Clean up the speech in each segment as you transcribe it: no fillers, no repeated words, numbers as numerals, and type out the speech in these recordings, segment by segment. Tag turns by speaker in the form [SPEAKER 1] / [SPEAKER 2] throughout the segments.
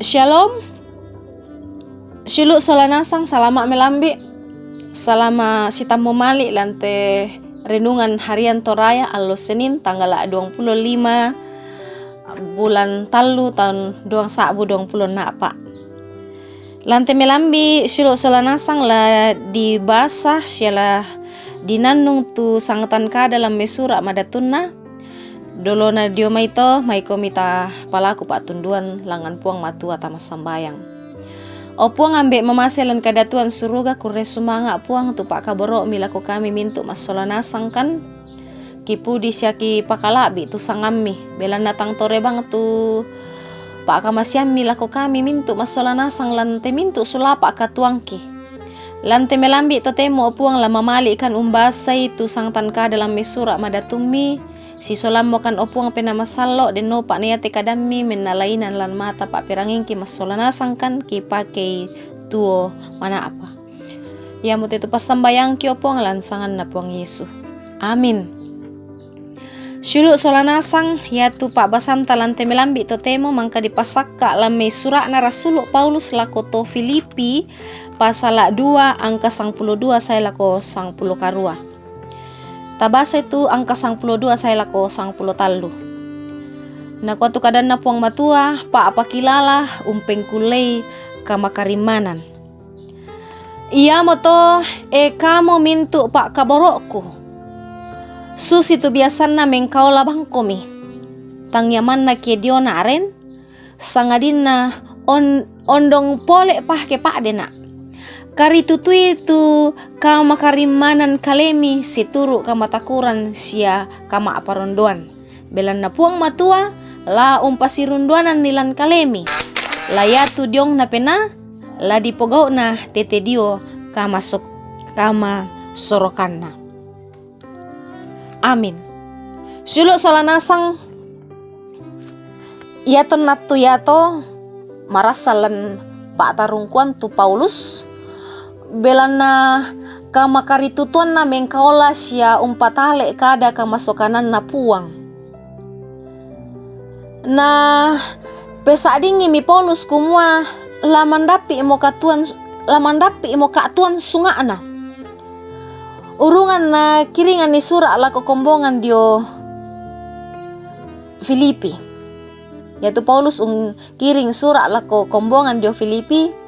[SPEAKER 1] Shalom, Shulu solanasang salama melambi. Salama sitamu mali lante renungan harian Toraya allo Senin tanggal 25 bulan Talu tahun 2024. Lante melambi shulu solanasang la di basah syala dinanung tu sangatan ka dalam mesura madatunna. Dolona dio maito maiko mita palaku pak tunduan langan puang matua tama sambayang. O puang ambek memaselan kadatuan suruga kurre sumanga puang tu pak kaboro milaku kami mintu masolanasang kan kipu disyaki pakalabi tu sangami belan datang tore bang tu pak kamasiam milaku kami mintu masolanasang lante mintu sulapa katuangki. Lante melambi to temo puang lama mali kan umbasai tu sangtan ka dalam mesura madatumi. Si solam mo kan opuang penamasalo den no pak neyate kadami menalainan lan mata pak perangin ki masolanasang kan ki pakai tuo mana apa. Ya mute tu pasambayang ki opuang lansangan na puang Yesu. Amin. Shulu solanasang ya tu pak basanta lante melambi to temo mangka dipasakka lame surak na Rasul Paulus lako to Filipi pasal 2 angka 12 saya lako 10 karua. Tabasa itu angka 12 saya lako 10 talu. Na kuatu kadan na puang matua pa apa kilala umpeng kulei kamakarimanan. Ia moto kamo mintu pak kaborokku. Susi tu biasan na mengkau labang komi. Tang yaman na kedio na aren sangadin na ondong pole pah ke pak dena. Kari tutui tu kama karimanan kalemi situru kama takuran sia kama aparondoan. Belan na puang matua la umpasirunduanan nilan kalemi. La yatu diong na pena la dipogau na tete dio kama sorokanna. Amin. Sulu solanasang yaton natu yato marasalan pak tarungkuan tu Paulus. Belana kama karitutuan na mengkaola siya umpatale kada kamasokanan na puang. Na pesadingi mi Paulus kumua lamandapi imo katuan sungana. Urungan na kiringan ni sura lako kombongan dio Filipi. Yaitu Paulus kiring sura lako kombongan dio Filipi.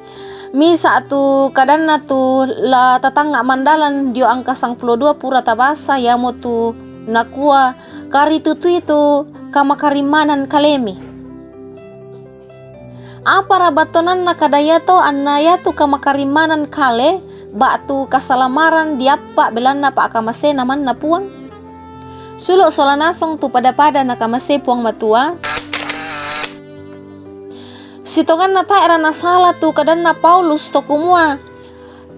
[SPEAKER 1] Misa tu kadana tu la tatanga mandalan dio angka 12 pura tabasa yamo tu nakua kari tutu itu kamakarimanan kalemi. Apa rabatonan na kadayato anayatu kamakarimanan kale batu kasalamaran diapa belana pak kamase naman na puang. Sulo solanasong tu pada na kamase puang matua. Sitongan na taera na sala tu kadan na Paulus to kumua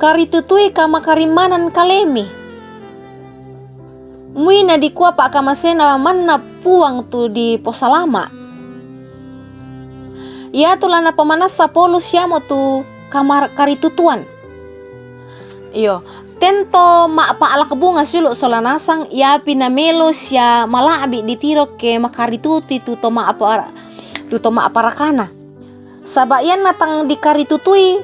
[SPEAKER 1] karitutui kamakarimanan kalemi. Mui na dikua pak kamasena man na puang tu di posalama. Ya tulana pamanas sa Paulus yamo tu kamar karitutuan. Iyo, tento ma pa ala kebunga sulu solanasang ya pinamelo siya malabi ditiro ke makarituti tu toma aparakana. Sabayan natang dikaritutui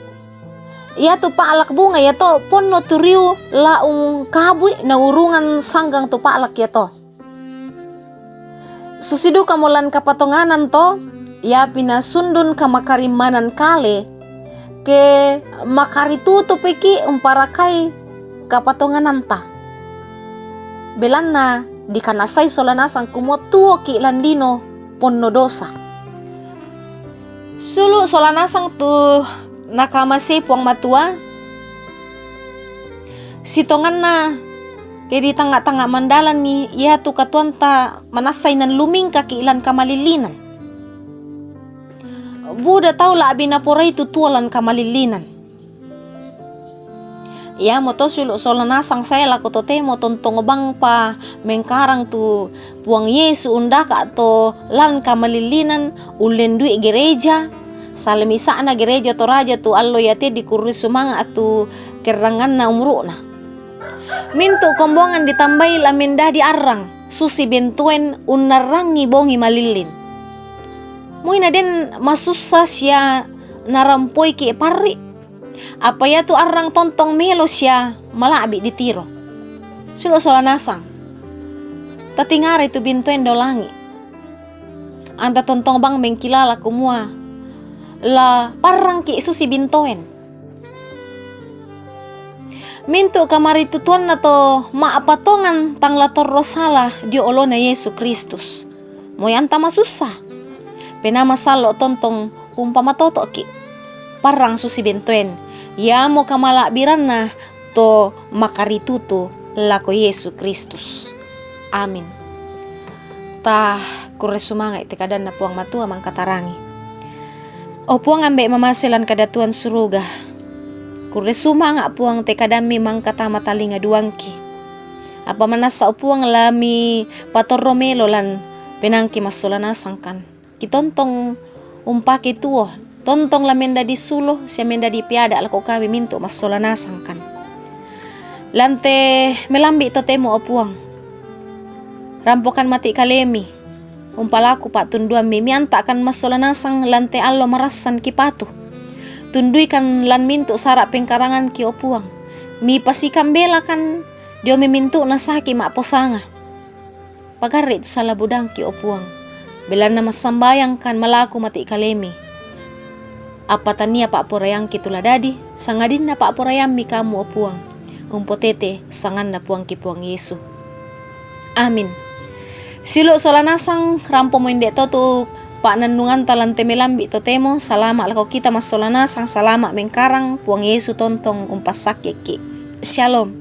[SPEAKER 1] ya tu paalak bunga ya to ponno turiu laung kabui na urungan sanggang tu paalak ya to. Susidu kamulan kapatonganan to ya pinasundun kamakarimanan kale ke makaritutu peki umparakai kapatonganan ta. Belanna dikanasay solanasang kumotuo ki landino ponno dosa. Sulu solanasang tu nakamase puang matua. Sitongan na kedi tanga-tanga mandalan ni ya tu katuan ta manasay nan luming kakilan kamalilinan. Buda tau la abinaporay tutualan kamalilinan. Ya moto sulu solanasang saya lako to temo tontong bang pa mengkarang tu puang Yesu undaka to lan kamalilinan ulendui gereja salemisa na gereja to raja tu allo yate di kurri sumanga atu kerangan na umru na mintu kombongan ditambai lamindah di arang susi bentuen unarangi bongi malilin Mui na den masusa siya narampoi ki parri. Apa ya tu arang tontong melo siya malabi ditiro. Silo sola nasang. Tatingari tu bintoen do langi. Anta tontong bang mengkilala kumua. La parang ki susi bintoen. Mintu kamari tutuan na to maapatongan tang lator rosala dio olo na Yesu Kristus. Moy anta masusa. Penama salo tontong umpamatoto ki. Parang susi bintoen. Ya mo kamala biran na to makarituto lako Yesu Kristus. Amin. Tah kure sumanga ite kadan na puang matua mangkatarangi. O puang ambe mamasilan kadatuan suruga. Kure sumanga puang te kadami mangkatama talinga duangki. Apa manasa upuang lami patorro melo lan penangki masolana sangkan. Kitontong umpaki tuo. Tontong la menda di sulo siya menda di piada lako kami minto masolana sangkan. Lante melambi to temo opuang. Rampokan mati kalemi. Umpalaku pak tunduan mianta kan masolanasang lante allo marasan kipatu. Tundui kan lan mintu sarak pengkarangan ki opuang. Mi pasikan bela kan dio mimintu nasaki mak posanga. Pagari itu salah budang ki opuang. Bela nama sambayang kan malaku mati kalemi. Apa tania pak porayang ki tuladadi. Sangadin na pak porayang mi kamu opuang. Umpotete sangan na puang ki puang Yesu. Amin. Silo solanasang rampo mo hindi to tu pak nanungan talan temelambi to temo salama lako kita mas solanasang salama mengkarang puang Yesu tontong umpas sakit ki. Shalom.